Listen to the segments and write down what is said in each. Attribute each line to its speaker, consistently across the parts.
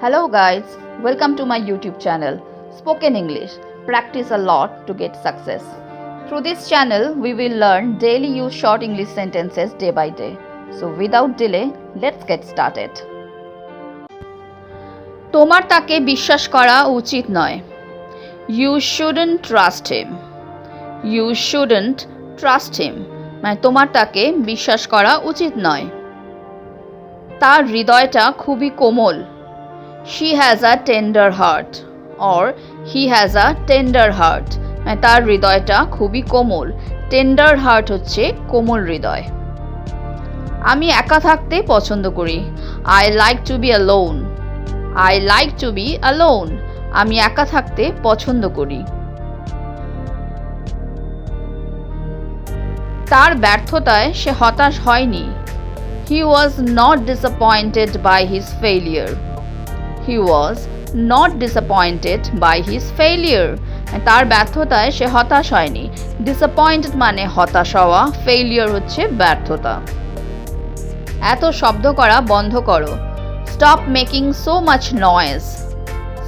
Speaker 1: Hello guys, welcome to my YouTube channel, Spoken English. Practice a lot to get success. Through this channel, we will learn daily use short English sentences day by day. So without delay, let's get started. তোমার তাকে বিশ্বাস করা উচিত নয়. You shouldn't trust him. You shouldn't trust him. মানে তোমার তাকে বিশ্বাস করা উচিত নয়. তার হৃদয়টা খুবই কোমল. She has a tender heart or he has a tender heart. মানে তার হৃদয়টা খুবই কোমল. Tender heart হচ্ছে কোমল হৃদয়. আমি একা থাকতে পছন্দ করি. I like to be alone. I like to be alone. আমি একা থাকতে পছন্দ করি. তার ব্যর্থতায় সে হতাশ হয়নি. He was not disappointed by his failure. He was not disappointed by his failure. তার ব্যর্থতায় সে হতাশ হয়নি. Disappointed মানে হতাশ হওয়া, failure হচ্ছে ব্যর্থতা. এত শব্দ করা বন্ধ করো. Stop making so much noise.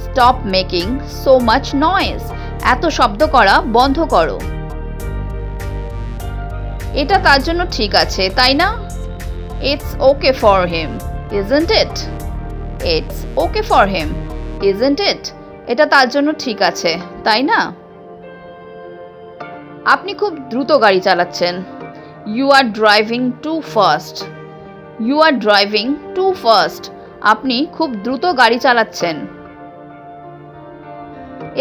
Speaker 1: Stop making so much noise. এত শব্দ করা বন্ধ করো. এটা তার জন্য ঠিক আছে, তাই না? It's okay for him, isn't it? It's okay for him, isn't it? এটা তার জন্য ঠিক আছে, তাই না? আপনি খুব দ্রুত গাড়ি চালাচ্ছেন. You are driving too fast. You are driving too fast. আপনি খুব দ্রুত গাড়ি চালাচ্ছেন.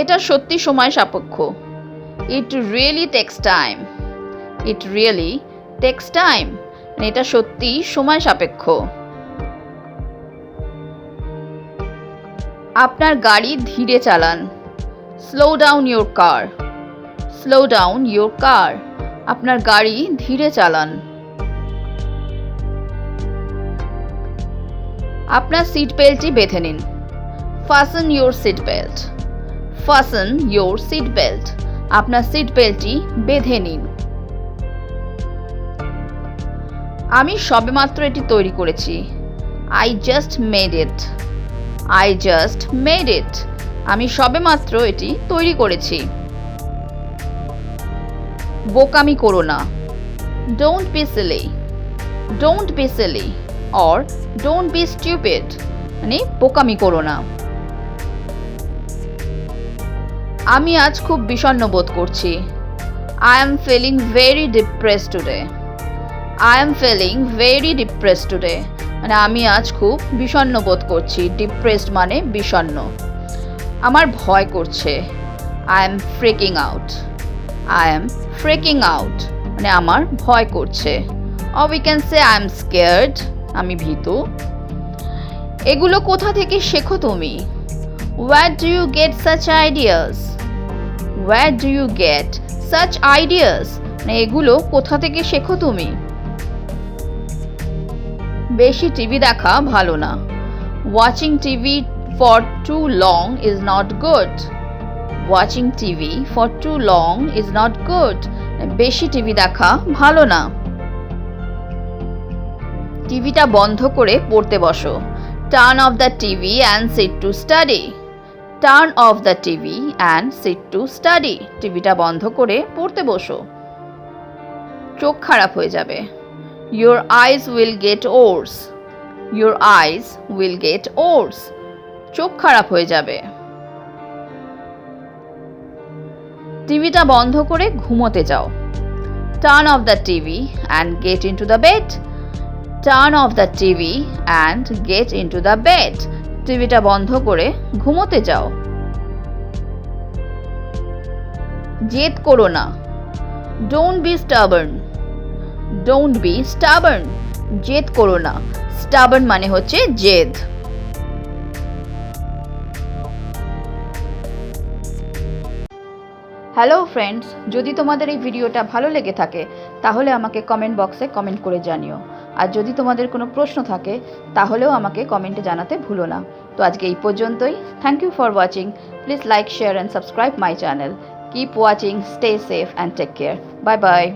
Speaker 1: এটা সত্যি সময় সাপেক্ষ. It really takes time. It really takes time. এটা সত্যি সময় সাপেক্ষ. আপনার গাড়ি ধীরে চালান. Slow down your car. Slow down your car. আপনার গাড়ি ধীরে চালান. আপনার সিট বেল্টটি বেঁধে নিন. Fasten your seat belt. Fasten your seat belt. আপনার সিট বেল্টটি বেঁধে নিন. আমি সবেমাত্র এটি তৈরি করেছি. I just made it. I just made it. আমি সবেমাত্র এটি তৈরি করেছি. বোকামি করো না. Don't be silly. Don't be silly or don't be stupid. মানে বোকামি করো না. আমি আজ খুব বিষণ্ণ বোধ করছি. I am feeling very depressed today. I am feeling very depressed today. মানে আমি আজ খুব বিষণ্ণ বোধ করছি. Depressed মানে বিষণ্ণ. আমার ভয় করছে. I am freaking out. I am freaking out. মানে আমার ভয় করছে. Or we can say I am scared. আমি ভীতু. এগুলো কোথা থেকে শেখো তুমি? Where do you get such ideas? Where do you get such ideas? মানে এগুলো কোথা থেকে শেখো তুমি? বেশি টিভি দেখা ভালো না. Watching TV for too long is not good. Watching TV for too long is not good. বেশি টিভি দেখা ভালো না. টিভিটা বন্ধ করে পড়তে বসো. Turn off the TV and sit to study. Turn off the TV and sit to study. টিভিটা বন্ধ করে পড়তে বসো. চোখ খারাপ হয়ে যাবে. Your eyes will get worse. Your eyes will get worse. চোখ খারাপ হয়ে যাবে. টিভিটা বন্ধ করে ঘুমোতে যাও. Turn off the TV and get into the bed. Turn off the TV and get into the bed. টিভিটা বন্ধ করে ঘুমোতে যাও. জেদ করো না. Don't be stubborn. Don't be stubborn. জেদ করো না. Stubborn মানে হচ্ছে জেদ. হ্যালো ফ্রেন্ডস, যদি তোমাদের এই ভিডিওটা ভালো লেগে থাকে তাহলে আমাকে কমেন্ট বক্সে কমেন্ট করে জানিও. আর যদি তোমাদের কোনো প্রশ্ন থাকে তাহলেও আমাকে কমেন্টে জানাতে ভুলো না. তো আজকে এই পর্যন্তই. Thank you for watching. Please like, share and subscribe my channel. Keep watching, stay safe and take care. Bye bye.